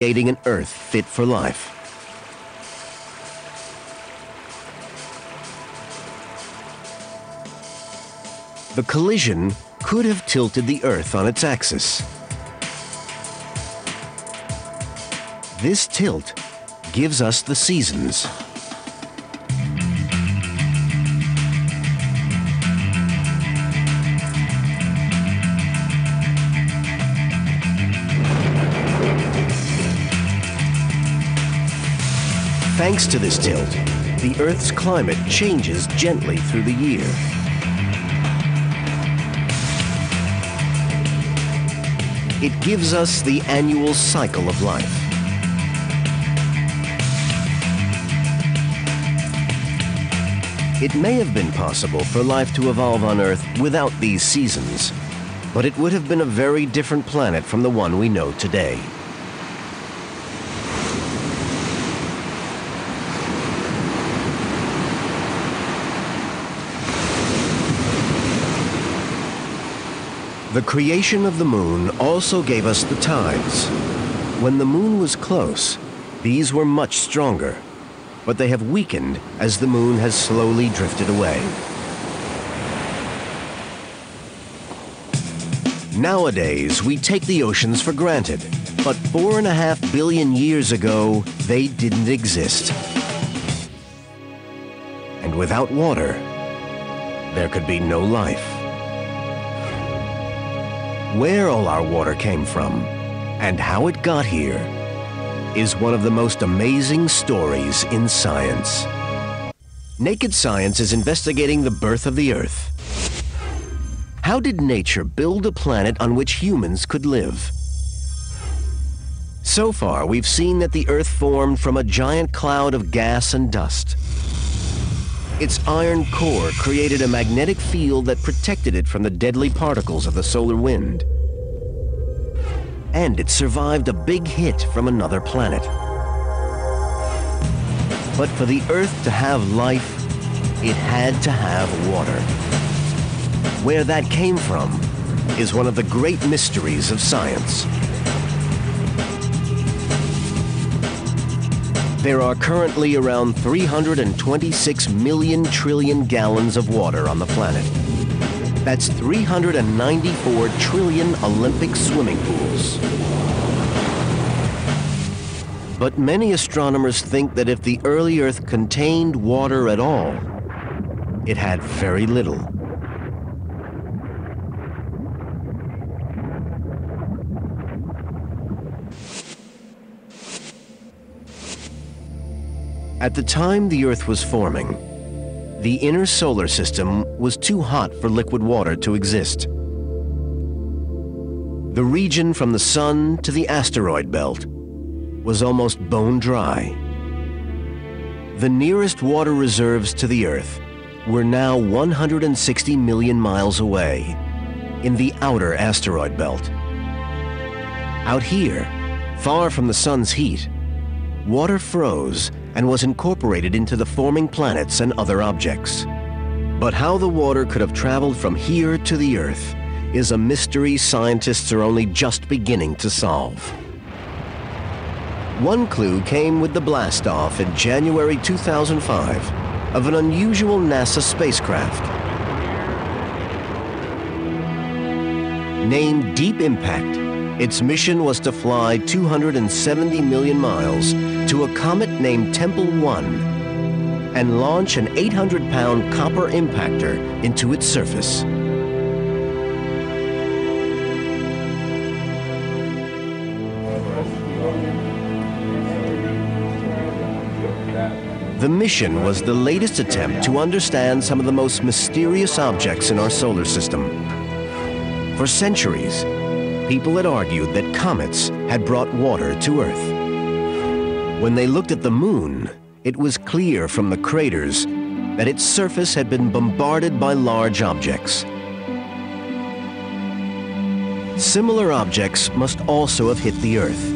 creating an Earth fit for life. The collision could have tilted the Earth on its axis. This tilt gives us the seasons. Thanks to this tilt, the Earth's climate changes gently through the year. It gives us the annual cycle of life. It may have been possible for life to evolve on Earth without these seasons, but it would have been a very different planet from the one we know today. The creation of the moon also gave us the tides. When the moon was close, these were much stronger, but they have weakened as the moon has slowly drifted away. Nowadays, we take the oceans for granted, but 4.5 billion years ago, they didn't exist. And without water, there could be no life. Where all our water came from and how it got here is one of the most amazing stories in science. Naked Science is investigating the birth of the Earth. How did nature build a planet on which humans could live? So far, we've seen that the Earth formed from a giant cloud of gas and dust. Its iron core created a magnetic field that protected it from the deadly particles of the solar wind. And it survived a big hit from another planet. But for the Earth to have life, it had to have water. Where that came from is one of the great mysteries of science. There are currently around 326 million trillion gallons of water on the planet. That's 394 trillion Olympic swimming pools. But many astronomers think that if the early Earth contained water at all, it had very little. At the time the Earth was forming, the inner solar system was too hot for liquid water to exist. The region from the Sun to the asteroid belt was almost bone dry. The nearest water reserves to the Earth were now 160 million miles away, in the outer asteroid belt. Out here, far from the Sun's heat, water froze and was incorporated into the forming planets and other objects. But how the water could have traveled from here to the Earth is a mystery scientists are only just beginning to solve. One clue came with the blastoff in January 2005 of an unusual NASA spacecraft. Named Deep Impact, its mission was to fly 270 million miles to a comet named Tempel 1 and launch an 800-pound copper impactor into its surface. The mission was the latest attempt to understand some of the most mysterious objects in our solar system. For centuries, people had argued that comets had brought water to Earth. When they looked at the moon, it was clear from the craters that its surface had been bombarded by large objects. Similar objects must also have hit the Earth,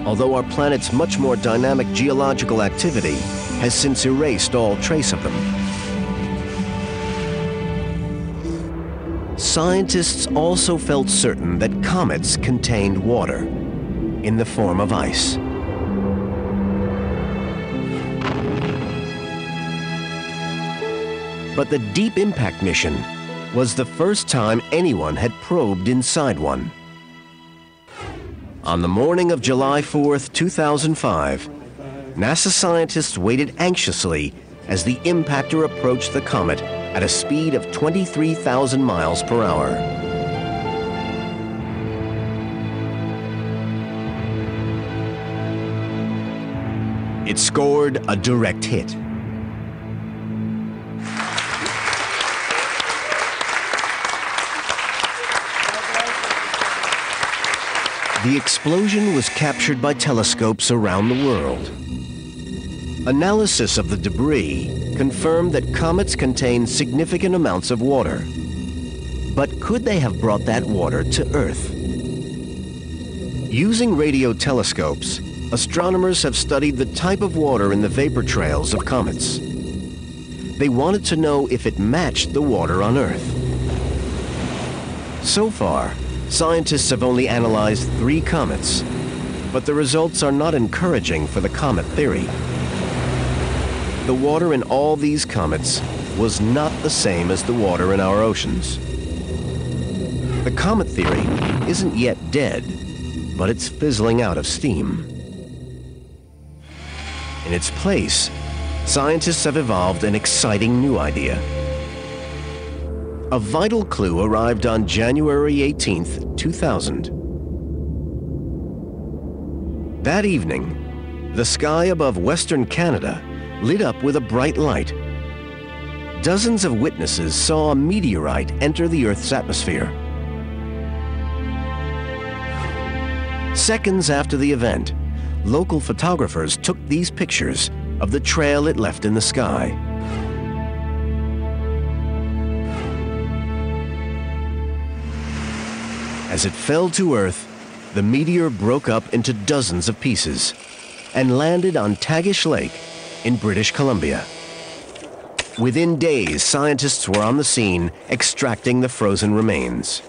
although our planet's much more dynamic geological activity has since erased all trace of them. Scientists also felt certain that comets contained water. in the form of ice. But the Deep Impact mission was the first time anyone had probed inside one. On the morning of July 4th, 2005, NASA scientists waited anxiously as the impactor approached the comet at a speed of 23,000 miles per hour. It scored a direct hit. The explosion was captured by telescopes around the world. Analysis of the debris confirmed that comets contain significant amounts of water. But could they have brought that water to Earth? Using radio telescopes, astronomers have studied the type of water in the vapor trails of comets. They wanted to know if it matched the water on Earth. So far, scientists have only analyzed 3 comets, but the results are not encouraging for the comet theory. The water in all these comets was not the same as the water in our oceans. The comet theory isn't yet dead, but it's fizzling out of steam. In its place, scientists have evolved an exciting new idea. A vital clue arrived on January 18th, 2000. That evening, the sky above Western Canada lit up with a bright light. Dozens of witnesses saw a meteorite enter the Earth's atmosphere. Seconds after the event, local photographers took these pictures of the trail it left in the sky. As it fell to Earth, the meteor broke up into dozens of pieces and landed on Tagish Lake in British Columbia. Within days, scientists were on the scene extracting the frozen remains.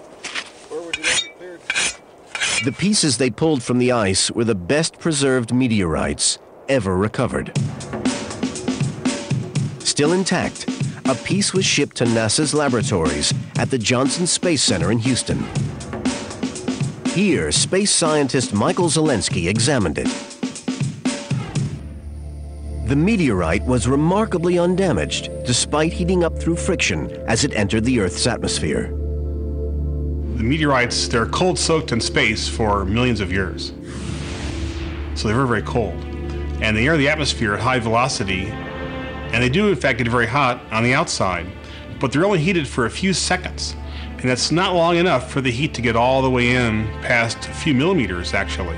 The pieces they pulled from the ice were the best preserved meteorites ever recovered. Still intact, a piece was shipped to NASA's laboratories at the Johnson Space Center in Houston. Here, space scientist Michael Zelensky examined it. The meteorite was remarkably undamaged, despite heating up through friction as it entered the Earth's atmosphere. The meteorites, they're cold-soaked in space for millions of years. So they're very, very cold. And they enter the atmosphere at high velocity, and they do, in fact, get very hot on the outside. But they're only heated for a few seconds. And that's not long enough for the heat to get all the way in past a few millimeters, actually.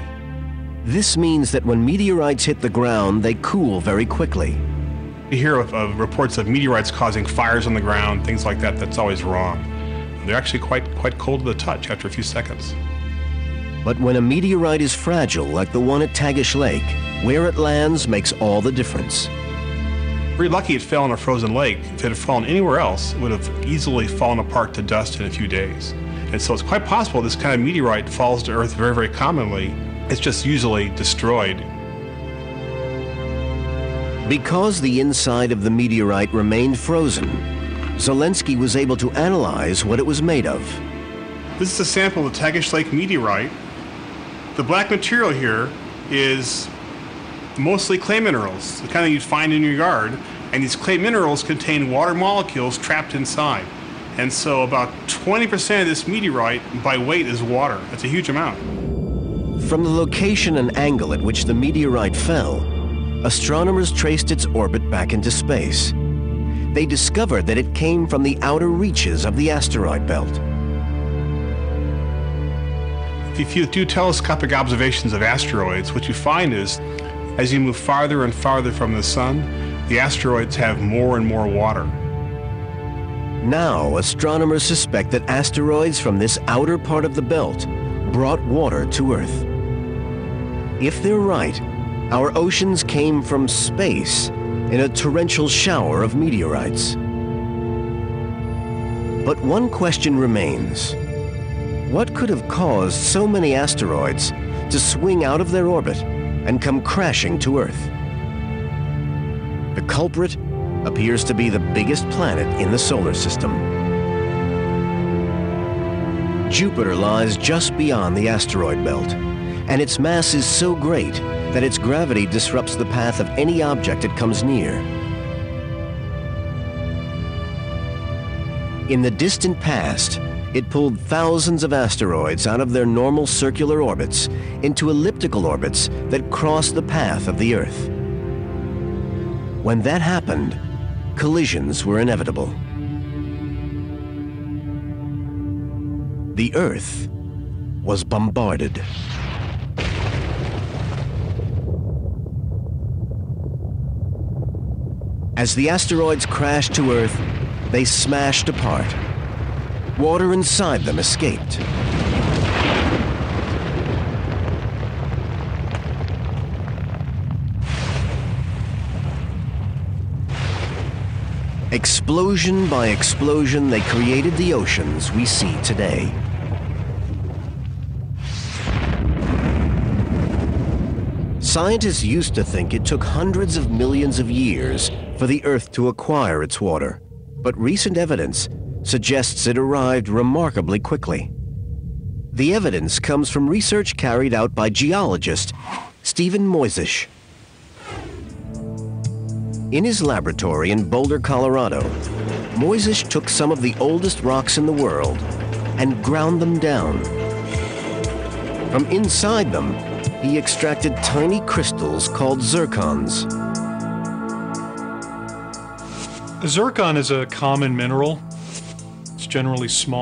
This means that when meteorites hit the ground, they cool very quickly. You hear of reports of meteorites causing fires on the ground, things like that. That's always wrong. They're actually quite cold to the touch after a few seconds. But when a meteorite is fragile, like the one at Tagish Lake, where it lands makes all the difference. Very lucky it fell in a frozen lake. If it had fallen anywhere else, it would have easily fallen apart to dust in a few days. And so it's quite possible this kind of meteorite falls to Earth very, very commonly. It's just usually destroyed. Because the inside of the meteorite remained frozen, Zelensky was able to analyze what it was made of. This is a sample of the Tagish Lake meteorite. The black material here is mostly clay minerals, the kind that you'd find in your yard. And these clay minerals contain water molecules trapped inside. And so about 20% of this meteorite by weight is water. That's a huge amount. From the location and angle at which the meteorite fell, astronomers traced its orbit back into space. They discovered that it came from the outer reaches of the asteroid belt. If you do telescopic observations of asteroids, what you find is, as you move farther and farther from the sun, the asteroids have more and more water. Now, astronomers suspect that asteroids from this outer part of the belt brought water to Earth. If they're right, our oceans came from space in a torrential shower of meteorites. But one question remains. What could have caused so many asteroids to swing out of their orbit and come crashing to Earth. The culprit appears to be the biggest planet in the solar system. Jupiter lies just beyond the asteroid belt, and its mass is so great that its gravity disrupts the path of any object it comes near. In the distant past, it pulled thousands of asteroids out of their normal circular orbits into elliptical orbits that crossed the path of the Earth. When that happened, collisions were inevitable. The Earth was bombarded. As the asteroids crashed to Earth, they smashed apart. Water inside them escaped. Explosion by explosion, they created the oceans we see today. Scientists used to think it took hundreds of millions of years for the Earth to acquire its water, but recent evidence suggests it arrived remarkably quickly. The evidence comes from research carried out by geologist Stephen Moisish. In his laboratory in Boulder, Colorado, Moisish took some of the oldest rocks in the world and ground them down. From inside them, he extracted tiny crystals called zircons. Zircon is a common mineral. It's generally small.